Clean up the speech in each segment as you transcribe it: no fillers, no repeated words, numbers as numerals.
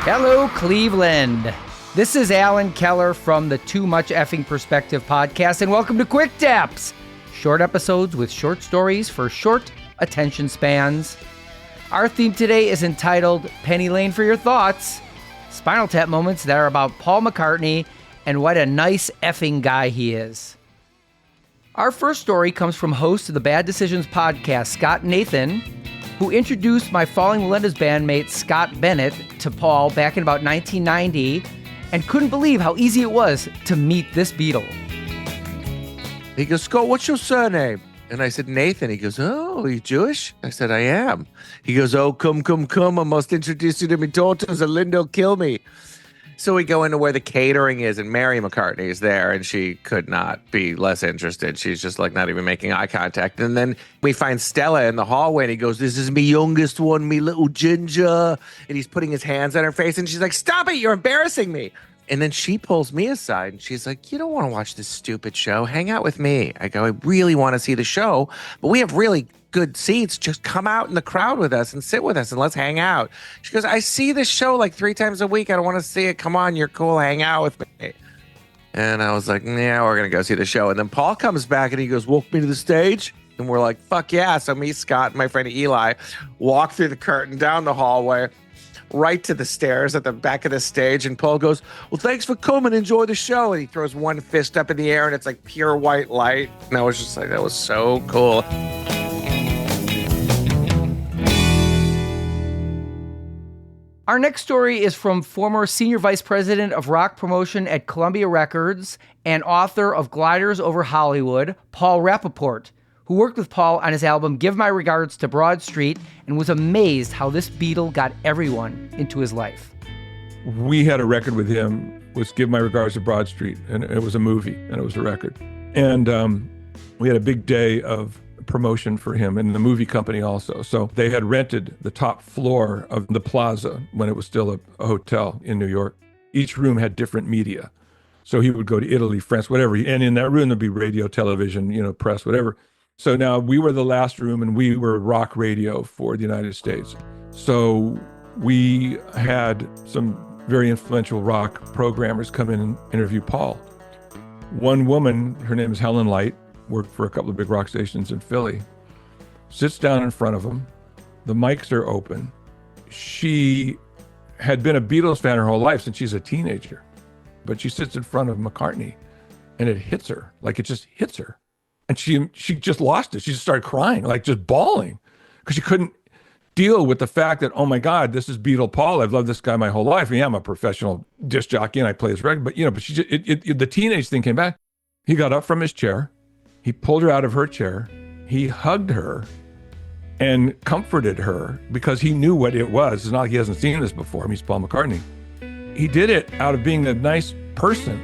Hello, Cleveland. This is Alan Keller from the Too Much Effing Perspective podcast, and welcome to Quick Taps, short episodes with short stories for short attention spans. Our theme today is entitled Penny Lane for Your Thoughts, Spinal Tap moments that are about Paul McCartney and what a nice effing guy he is. Our first story comes from host of the Bad Decisions podcast, Scott Nathan, who introduced my Falling Melinda's bandmate Scott Bennett to Paul back in about 1990 and couldn't believe how easy it was to meet this Beatle. He goes, Scott, what's your surname? And I said, Nathan. He goes, oh, are you Jewish? I said, I am. He goes, oh, come. I must introduce you to my daughters or Linda will kill me. So we go into where the catering is, and Mary McCartney is there, and she could not be less interested. She's just like not even making eye contact. And then we find Stella in the hallway, and he goes, this is me youngest one, me little ginger. And he's putting his hands on her face, and she's like, stop it, you're embarrassing me. And then she pulls me aside, and she's like, you don't want to watch this stupid show. Hang out with me. I go, I really want to see the show, but we have really good seats. Just come out in the crowd with us and sit with us and let's hang out. She goes, I see this show like 3 times a week. I don't want to see it. Come on, you're cool. Hang out with me. And I was like, yeah, we're going to go see the show. And then Paul comes back and he goes, walk me to the stage. And we're like, fuck yeah. So me, Scott, and my friend Eli walk through the curtain down the hallway right to the stairs at the back of the stage. And Paul goes, well, thanks for coming. Enjoy the show. And he throws one fist up in the air and it's like pure white light. And I was just like, that was so cool. Our next story is from former senior vice president of rock promotion at Columbia Records and author of Gliders Over Hollywood, Paul Rappaport, who worked with Paul on his album Give My Regards to Broad Street and was amazed how this Beatle got everyone into his life. We had a record with him, was Give My Regards to Broad Street, and it was a movie, and it was a record. And we had a big day of promotion for him and the movie company also. So they had rented the top floor of the Plaza when it was still a hotel in New York. Each room had different media. So he would go to Italy, France, whatever. And in that room, there'd be radio, television, press, whatever. So now we were the last room and we were rock radio for the United States. So we had some very influential rock programmers come in and interview Paul. One woman, her name is Helen Light, worked for a couple of big rock stations in Philly, sits down in front of him. The mics are open. She had been a Beatles fan her whole life since she's a teenager, but she sits in front of McCartney and it hits her, like it just hits her. And she just lost it. She just started crying, like just bawling, because she couldn't deal with the fact that, oh my God, this is Beatle Paul. I've loved this guy my whole life. I'm a professional disc jockey and I play his record, but she just, the teenage thing came back. He got up from his chair. He pulled her out of her chair. He hugged her and comforted her because he knew what it was. It's not like he hasn't seen this before. He's Paul McCartney. He did it out of being a nice person,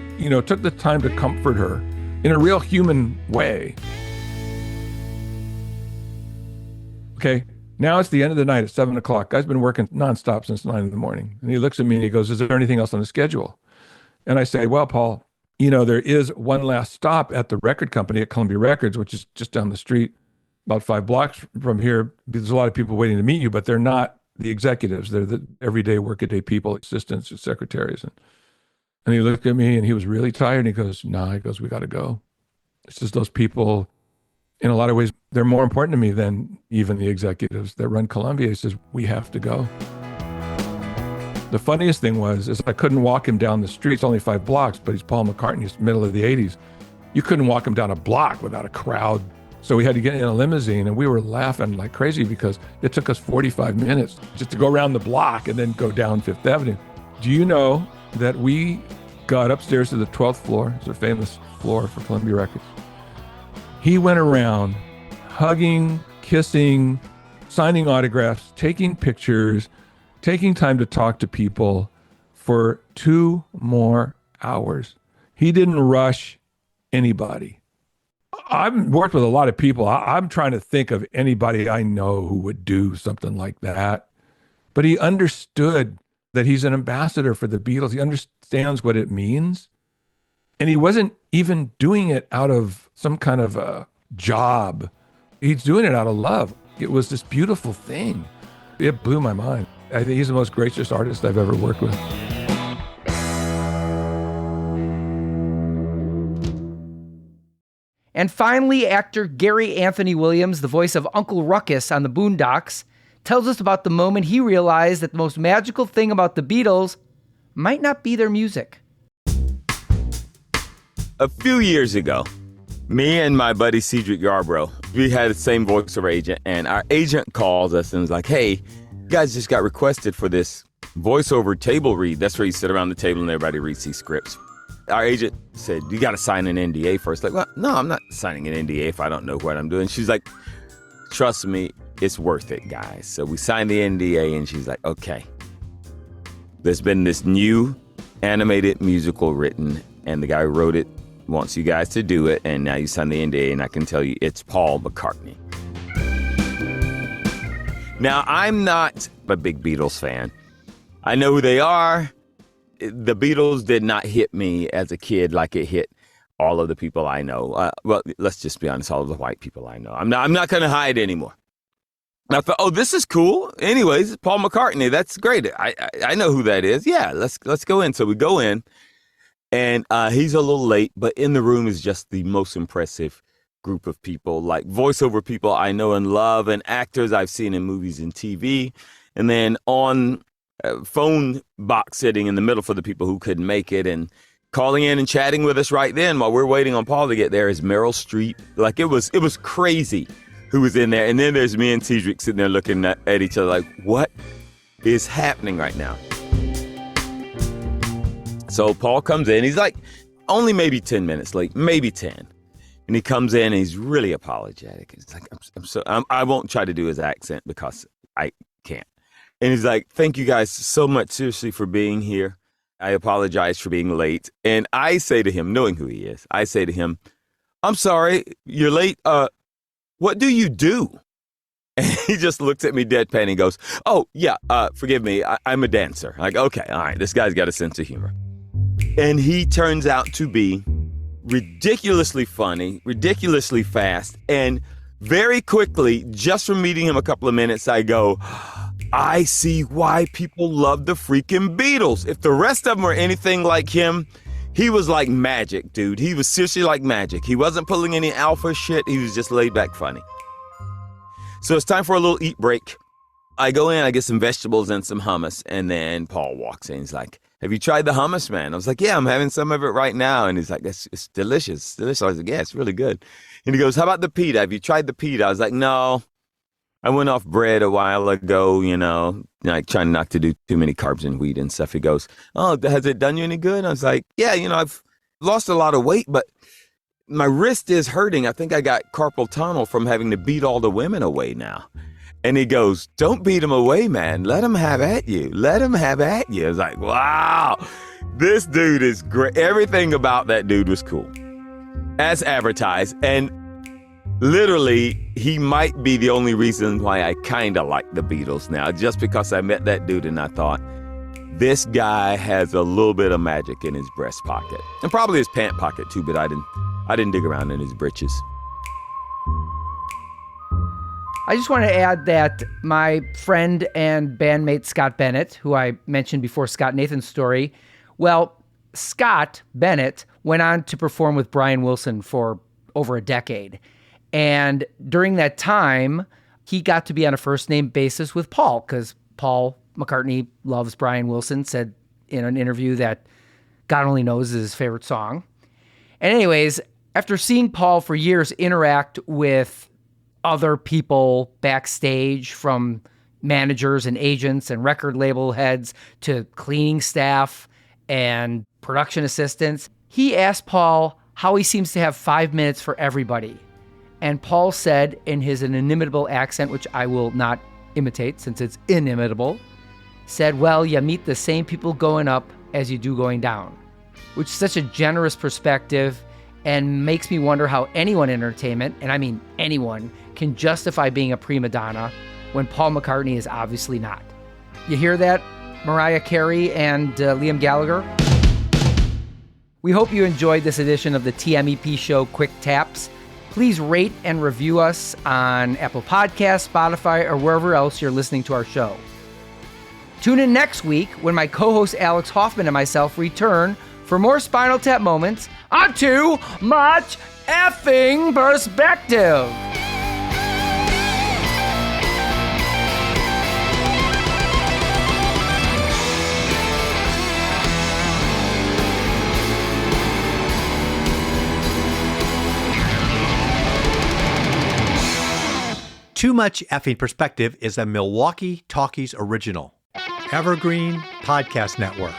took the time to comfort her in a real human way. Okay, now it's the end of the night at 7 o'clock. Guy's been working nonstop since 9 in the morning. And he looks at me and he goes, is there anything else on the schedule? And I say, well, Paul, there is one last stop at the record company at Columbia Records, which is just down the street, about 5 blocks from here. There's a lot of people waiting to meet you, but they're not the executives. They're the everyday workaday people, assistants, secretaries. And he looked at me and he was really tired. And he goes, nah, he goes, we got to go. It's just those people, in a lot of ways, they're more important to me than even the executives that run Columbia. He says, we have to go. The funniest thing is I couldn't walk him down the street. It's only 5 blocks, but he's Paul McCartney's middle of the 80s. You couldn't walk him down a block without a crowd. So we had to get in a limousine and we were laughing like crazy because it took us 45 minutes just to go around the block and then go down Fifth Avenue. Do you know that we got upstairs to the 12th floor? It's a famous floor for Columbia Records. He went around hugging, kissing, signing autographs, taking pictures, taking time to talk to people for 2 more hours. He didn't rush anybody. I've worked with a lot of people. I'm trying to think of anybody I know who would do something like that. But he understood that he's an ambassador for the Beatles. He understands what it means. And he wasn't even doing it out of some kind of a job. He's doing it out of love. It was this beautiful thing. It blew my mind. I think he's the most gracious artist I've ever worked with. And finally, actor Gary Anthony Williams, the voice of Uncle Ruckus on the Boondocks, tells us about the moment he realized that the most magical thing about the Beatles might not be their music. A few years ago, me and my buddy Cedric Yarbrough, we had the same voiceover agent, and our agent calls us and was like, hey, you guys just got requested for this voiceover table read. That's where you sit around the table and everybody reads these scripts. Our agent said, you got to sign an NDA first. Like, well, no, I'm not signing an NDA if I don't know what I'm doing. She's like, trust me, it's worth it, guys. So we signed the NDA, and she's like, okay. There's been this new animated musical written, and the guy who wrote it wants you guys to do it, and now you sign the NDA, and I can tell you it's Paul McCartney. Now, I'm not a big Beatles fan. I know who they are. The Beatles did not hit me as a kid like it hit all of the people I know. Well, let's just be honest, all of the white people I know. I'm not going to hide anymore. And I thought, oh, this is cool. Anyways, Paul McCartney, that's great. I know who that is. Yeah, let's go in. So we go in, and he's a little late, but in the room is just the most impressive group of people, like voiceover people I know and love, and actors I've seen in movies and TV. And then on phone box sitting in the middle for the people who couldn't make it, and calling in and chatting with us right then while we're waiting on Paul to get there is Meryl Streep. Like, it was crazy who was in there. And then there's me and Cedric sitting there looking at each other like, what is happening right now? So Paul comes in. He's like only maybe 10 minutes late, maybe 10. And he comes in and he's really apologetic. He's like, I won't try to do his accent because I can't. And he's like, thank you guys so much, seriously, for being here. I apologize for being late. And I say to him, knowing who he is, I say to him, I'm sorry, you're late. What do you do? And he just looks at me deadpan and goes, oh, yeah, forgive me. I'm a dancer. Like, okay, all right, this guy's got a sense of humor. And he turns out to be ridiculously funny, ridiculously fast. And very quickly, just from meeting him a couple of minutes, I go, I see why people love the freaking Beatles. If the rest of them were anything like him, he was like magic, dude. He was seriously like magic. He wasn't pulling any alpha shit. He was just laid back funny. So it's time for a little eat break. I go in, I get some vegetables and some hummus, and then Paul walks in. He's like, have you tried the hummus, man? I was like, yeah, I'm having some of it right now. And he's like, it's delicious. It's delicious. I was like, yeah, it's really good. And he goes, how about the pita? Have you tried the pita? I was like, no. I went off bread a while ago, like trying not to do too many carbs and wheat and stuff. He goes, oh, has it done you any good? I was like, yeah, I've lost a lot of weight, but my wrist is hurting. I think I got carpal tunnel from having to beat all the women away now. And he goes, don't beat them away, man. Let them have at you. Let them have at you. I was like, wow, this dude is great. Everything about that dude was cool, as advertised. And literally, he might be the only reason why I kind of like the Beatles now, just because I met that dude and I thought, this guy has a little bit of magic in his breast pocket. And probably his pant pocket too, but I didn't dig around in his britches. I just want to add that my friend and bandmate Scott Bennett, who I mentioned before Scott Nathan's story, well, Scott Bennett went on to perform with Brian Wilson for over a decade. And during that time, he got to be on a first-name basis with Paul, because Paul McCartney loves Brian Wilson, said in an interview that God Only Knows is his favorite song. And anyways, after seeing Paul for years interact with other people backstage, from managers and agents and record label heads to cleaning staff and production assistants, he asked Paul how he seems to have 5 minutes for everybody. And Paul said in his inimitable accent, which I will not imitate since it's inimitable, said, well, you meet the same people going up as you do going down, which is such a generous perspective and makes me wonder how anyone in entertainment, and I mean anyone, can justify being a prima donna when Paul McCartney is obviously not. You hear that, Mariah Carey and Liam Gallagher? We hope you enjoyed this edition of the TMEP Show Quick Taps. Please rate and review us on Apple Podcasts, Spotify, or wherever else you're listening to our show. Tune in next week when my co-host Alex Hoffman and myself return for more Spinal Tap moments on Too Much Effing Perspective. Too Much Effing Perspective is a Milwaukee Talkies original. Evergreen Podcast Network.